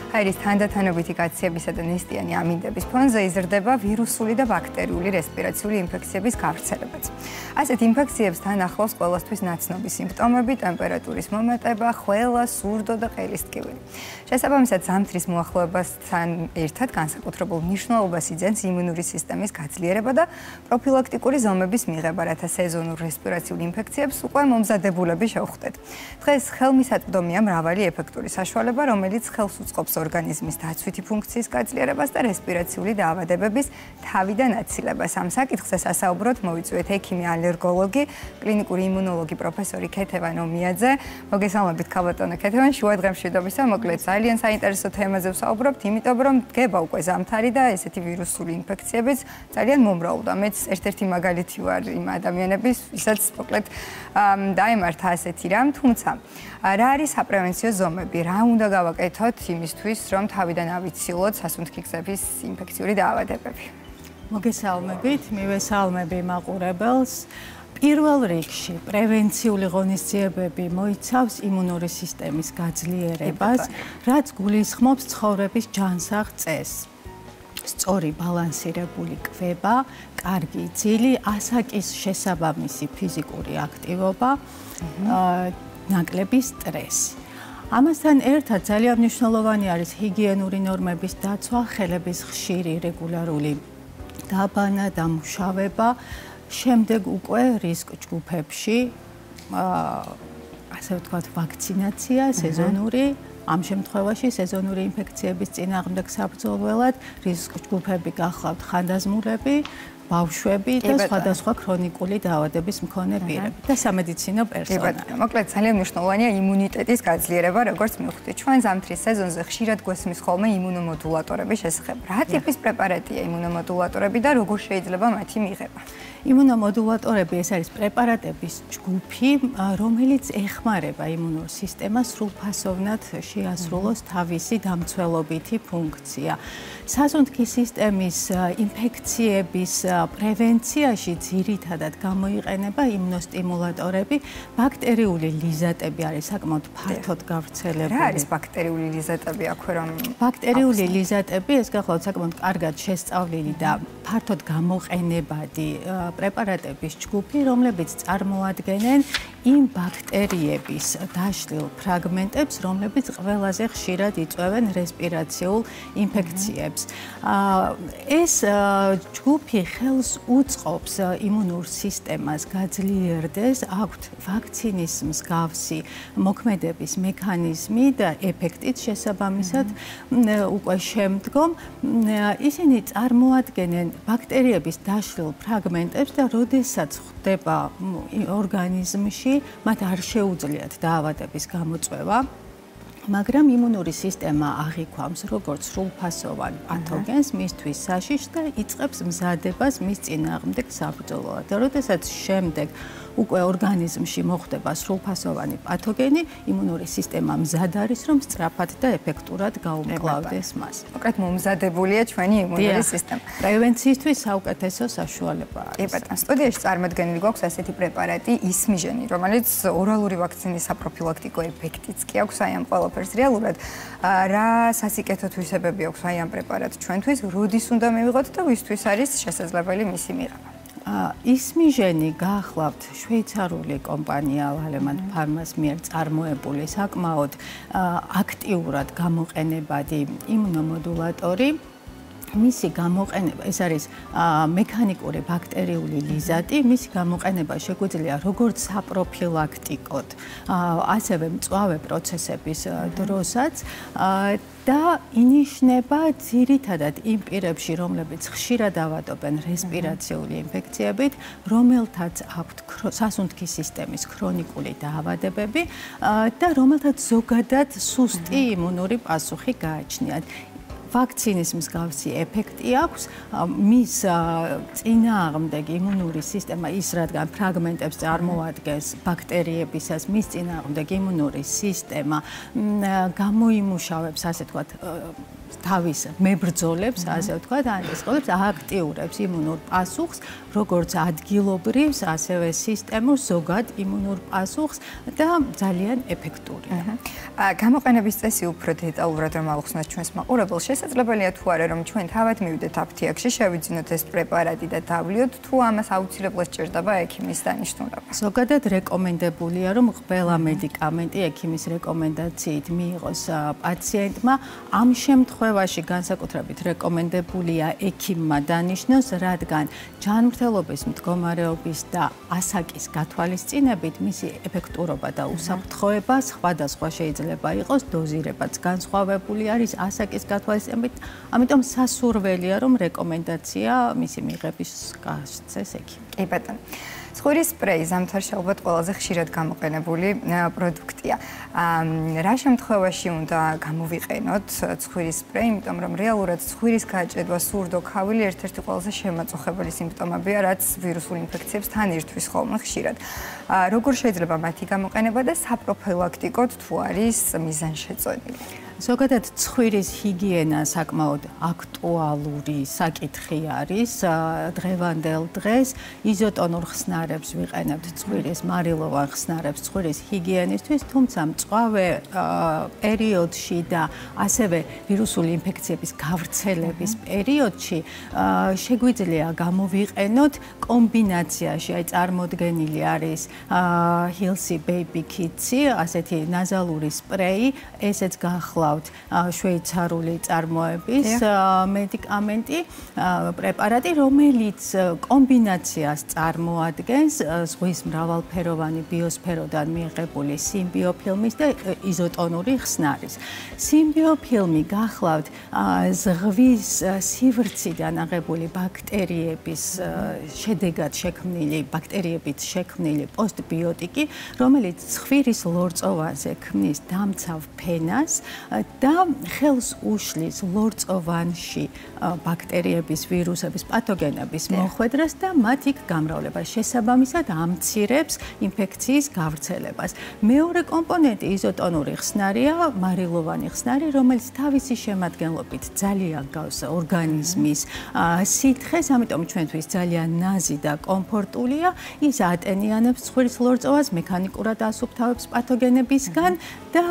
ჰაერის თანდათანობითი გაცივებისა და ნესტიანი ამინდების ფონზე იზრდება ვირუსული და ბაქტერიული რესპირაციული ინფექციების გავრცელებაც. ასეთ ინფექციებს თან ახლავს ყველასთვის ნაცნობი სიმპტომები, ტემპერატურის მომატება, ხველა, სურდო და ყელის ტკივილი. შესაბამისად, ზამთრის მოახლოებასთან ერთად განსაკუთრებულ მნიშვნელობას იძენს იმუნური სისტემის გაძლიერება და პროფილაქტიკური ზომების მიღება, რათა სეზონურ რესპირაციულ ინფექციებს უკვე მომზადებულები შევხვდეთ. დღეს ხელმისაწვდომია მრავალი ეფექტური საშუალება, რომელიც ხელს უწყობს ორგანიზმის დაცვითი ფუნქციის გაძლიერებას და რესპირაციული დაავადებების თავიდან აცილებას. ამ საკითხზე სასაუბროდ მოვიწვიეთ ექიმი ალერგოლოგი, კლინიკური იმუნოლოგი პროფესორი ქეთევან ომიაძე. მოგესალმებით ქალბატონო ქეთევან, შუა დღემშვიდობისა, მოკლედ ძალიან საინტერესო თემაზე ვსაუბრობთ, იმიტომ რომ დგება უკვე ზამთარი და ესეთი ვირუსული ინფექციებიც ძალიან მომრავლდა. მეც ერთ-ერთი მაგალითი ვარ იმ ადამიანების, ვისაც მოკლედ დაემართა ასეთი რამ, თუმცა რა არის საპრევენციო ზომები, რა უნდა გავაკეთოთ იმისთვის, რომ თავიდან ავიცილოთ სასუნთქი გზების ინფექციური დაავადებები. მოგესალმებით, მივესალმები მაყურებელს. პირველ რიგში პრევენციული ღონისძიებები მოიცავს იმუნური სისტემის გაძლიერებას, რაც გულისხმობს ცხოვრების ჯანსაღ წესს. სწორი ბალანსირებული კვება, კარგი ძილი, ასაკის შესაბამისი ფიზიკური აქტივობა, ნაკლები სტრესი. ამასთან ერთად ძალიან მნიშვნელოვანი არის ჰიგიენური ნორმების დაცვა, ხელების ხშირი რეგულარული დაბანა, დამუშავება, შემდეგ უკვე რისკ ჯგუფებში, ასე ვთქვათ, ვაქცინაცია, სეზონური, ამ შემთხვევაში სეზონური ინფექციების წინააღმდეგ საბრძოლველად რისკ ჯგუფები გახლავთ ხანდაზმულები, ბავშვები და სხვადასხვა ქრონიკული დაავადების მქონე პირები და სამედიცინო პერსონალი. მოკლედ ძალიან მნიშვნელოვანია იმუნიტეტის გაძლიერება, როგორც მივხვდით. ჩვენ ზამთრის სეზონზე ხშირად გვესმის ხოლმე იმუნომოდულატორების შესახებ. რა ტიპის პრეპარატია იმუნომოდულატორები და როგორ შეიძლება მათი მიღება? იმუნომოდულატორები ეს არის პრეპარატების ჯგუფი, რომელიც ეხმარება იმუნურ სისტემას სრულფასოვნად შეასრულოს თავისი დამცველობითი ფუნქცია. სასუნთქი სისტემის ინფექციების პრევენციაში ძირითადად გამოიყენება იმუნოსტიმულატორები, ბაქტერიული ლიზატები არის საკმაოდ ფართოდ გავრცელებული. რა არის ბაქტერიული ლიზატები აქვე რომ? ბაქტერიული ლიზატები ეს გახლავთ საკმაოდ კარგად შესწავლილი და ფართოდ გამოყენებადი პრეპარატების ჯგუფი, რომლებიც წარმოადგენენ იმ ბაქტერიების დაშლილ ფრაგმენტებს, რომლებიც ყველაზე ხშირად იწვევენ რესპირაციულ ინფექციებს. ეს ჯგუფი ხელს უწყობს იმუნურ სისტემას გაძლიერდეს, აქვთ ვაქცინის მსგავსი მოქმედების მექანიზმი და ეფექტით შესაბამისად უკვე შემდგომ ისინი წარმოადგენენ ბაქტერიების დაშლილ ფრაგმენტებს და როდესაც ხდება ორგანიზმში, მათ არ შეუძლიათ დაავადების გამოწვევა. მაგრამ იმუნური სისტემა აღიქვამს როგორც სრულფასოვან პათოგენს მისთვის საშიშს და იწყებს მზადებას მის წინააღმდეგ საბრძოლველად. და როდესაც შემდეგ უკვე ორგანიზმში მოხდება სრულფასოვანი პათოგენი, იმუნური სისტემა მზად არის, რომ სწრაფად და ეფექტურად გაუმკლავდეს მას. მოკლედ მომზადებულია ჩვენი იმუნური სისტემა. პრევენციისთვის საუკეთესო საშუალება არის. კი ბატონო, სტუდიაში წარმოდგენილი გვაქვს ასეთი პრეპარატი ისმიჟენი, რომელიც ორალური ვაქცინის საპროფილაქტიკო ეფექტიც კი აქვს აი ამ ყველაფერს რეალურად. რა სასიკეთო თვისებები აქვს აი ამ პრეპარატს ჩვენთვის, როდის უნდა მივიღოთ და ვისთვის არის შესაძლებელი მისი მიღება? ისმიჟენი გახლავთ შვეიცარიული კომპანია Valemand Pharma-ს მიერ წარმოებული საკმაოდ აქტიურად გამოყენებადი იმუნომოდულატორი. მისი გამოყენება, ეს არის მექანიკური ბაქტერიული ლიზატი, მისი გამოყენება შეგვიძლია როგორც საპროფილაქტიკოდ, ასევე მწვავე პროცესების დროსაც და ინიშნება ძირითადად იმ პირებში, რომლებიც ხშირად ავადობენ რესპირაციული ინფექციებით, რომელთაც აქვთ სასუნთქი სისტემის ქრონიკული დაავადებები და რომელთაც ზოგადად სუსტი იმუნური პასუხი გააჩნიათ. ვაქცინის მსგავსი ეფექტი აქვს, მის წინააღმდეგ იმუნური სისტემა ის რადგან ფრაგმენტებს წარმოადგენს ბაქტერიებისას, მის წინააღმდეგ იმუნური სისტემა გამოიმუშავებს, ასე ვთქვათ, თავის მებრძოლებს, ასე ვთქვათ, ანტისხეულებს აქტიურებს იმუნურ პასუხს, როგორც ადგილობრივს, ასევე სისტემურ ზოგად იმუნურ პასუხს და ძალიან ეფექტურია. გამოყენების წესი უფრო დეტალურად რომ ავხსნათ ჩვენს მაყურებელს, შესაძლებელია თუ არა რომ ჩვენ თავად მივიდეთ აფთიაქში, შევიძინოთ ეს პრეპარატი და დავლიოთ, თუ ამას აუცილებლად სჭირდება ექიმის დანიშნულება. ზოგადად რეკომენდებულია რომ ყველა მედიკამენტი ექიმის რეკომენდაციით მიიღოს პაციენტმა. ამ შემთხვევაში განსაკუთრებით რეკომენდებულია ექიმმა დანიშნოს, რადგან ჯანმრთელობის მდგომარეობის და ასაკის გათვალისწინებით მისი ეფექტურობა და უსაფრთხოება სხვადასხვა შეიძლება იყოს, დოზირებაც განსხვავებული არის ასაკის გათვალისწინებით, ამიტომ სასურველია რომ რეკომენდაცია მისი მიღების გასცეს ექიმი. კი ბატონო. ცხვირის სპრეი ზამთარშალობად ყველაზე ხშირად გამოყენებული პროდუქტია. რა შემთხვევაში უნდა გამოვიყენოთ ცხვირის სპრეი, იმიტომ რომ რეალურად ცხვირის გაჭედვა, სურდო, ქავილი ერთ-ერთი ყველაზე შემაწუხებელი სიმპტომებია, რაც ვირუსულ ინფექციებს თან ირთვის ხოლმე ხშირად. როგორ შეიძლება მათი გამოყენება და საპროფილაქტიკოდ თუ არის მიზანშეწონილი? ზოგადად ცხვირის ჰიგიენა საკმაოდ აქტუალური საკითხი არის დღევანდელ დღეს. იზოტონურ ხსნარებს ვიყენებთ ცხვირის მარილოვან ხსნარებს ცხვირის ჰიგიენისთვის, თუმცა მწვავე პერიოდში და ასევე ვირუსული ინფექციების გავრცელების პერიოდში შეგვიძლია გამოვიყენოთ კომბინაციაში, აი წარმოდგენილი არის Hilsi Baby Kids-ი, ასეთი ნაზალური სპრეი, ესეც გახლავთ შვეიცარიული წარმოების მედიკამენტი, პრეპარატი, რომელიც კომბინაციას წარმოადგენს ზღვის მრავალფეროვანი ბიოსფეროდან მიიღებული სიმბიოფილმის და იზოტონური ხსნარის. სიმბიოფილმი გახლავთ ზღვის სივრციდან აღებული ბაქტერიების შედეგად შექმნილი, ბაქტერიებით შექმნილი პოსტბიოტიკი, რომელიც ცხვირის ლორწოვანზე ქმნის დამცავ ფენას და ხელს უშლის ლორწოვანში ბაქტერიების, ვირუსების, პათოგენების მოხვედრას და მათ იქ გამრავლებას. შესაბამისად ამცირებს ინფექციის გავრცელებას. მეორე კომპონენტი იზოტონური ხსნარია, მარილოვანი ხსნარი, რომელიც თავისი შემადგენლობით ძალიან გავს ორგანიზმის სითხეს, ამიტომ ჩვენთვის ძალიან ნაზი და კომფორტულია. ის ატენიანებს ცხვირის ლორწოვანს, მექანიკურად ასუფთავებს პათოგენებისგან და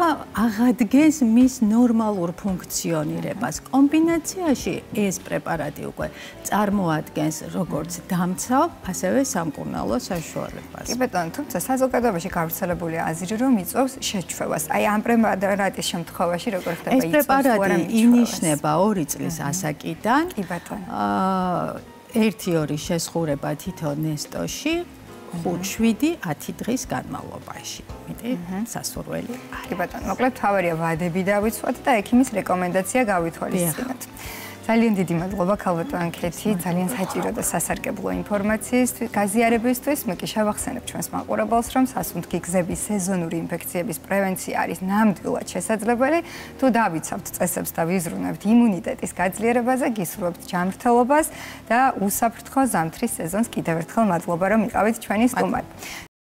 აღადგენს მის ნორმალურ ფუნქციონირებას. კომბინაციაში ეს პრეპარატი უკვე წარმოადგენს როგორც დამცავ, ასევე სამკურნალო საშუალებას. კი ბატონო, თუმცა საზოგადოებაში გავრცელებული აზრი რომ იწვევს შეჩვევას. აი ამ პრეპარატის შემთხვევაში როგორ ხდება ეს პრეპარატი ინიშნება 2 წლის ასაკიდან. კი ბატონო. 1-2 შესხურება თითო ნესტოში 5-7-10 დღის განმავლობაში. სასურველი. კი ბატონო, მოკლედ თავარია ვადები დავიცვათ და ექიმის რეკომენდაცია გავითვალისწინოთ. ძალიან დიდი მადლობა ქალბატონ კეთი, ძალიან საჭირო და სასარგებლო ინფორმაციისთვის, გაზიარებისთვის. მე კი შევახსენებ ჩვენს მაყურებელს, რომ სასუნთქი გზების სეზონური ინფექციების პრევენცია არის ნამდვილად შესაძლებელი. თუ დავიცავთ წესებს და ვიზრუნებთ იმუნიტეტის გაძლიერებაზე, გისურვებთ ჯანმრთელობას და უსაფრთხო ზამთრის სეზონს. კიდევ ერთხელ მადლობა, რომ იყავით ჩვენი სტუმარი.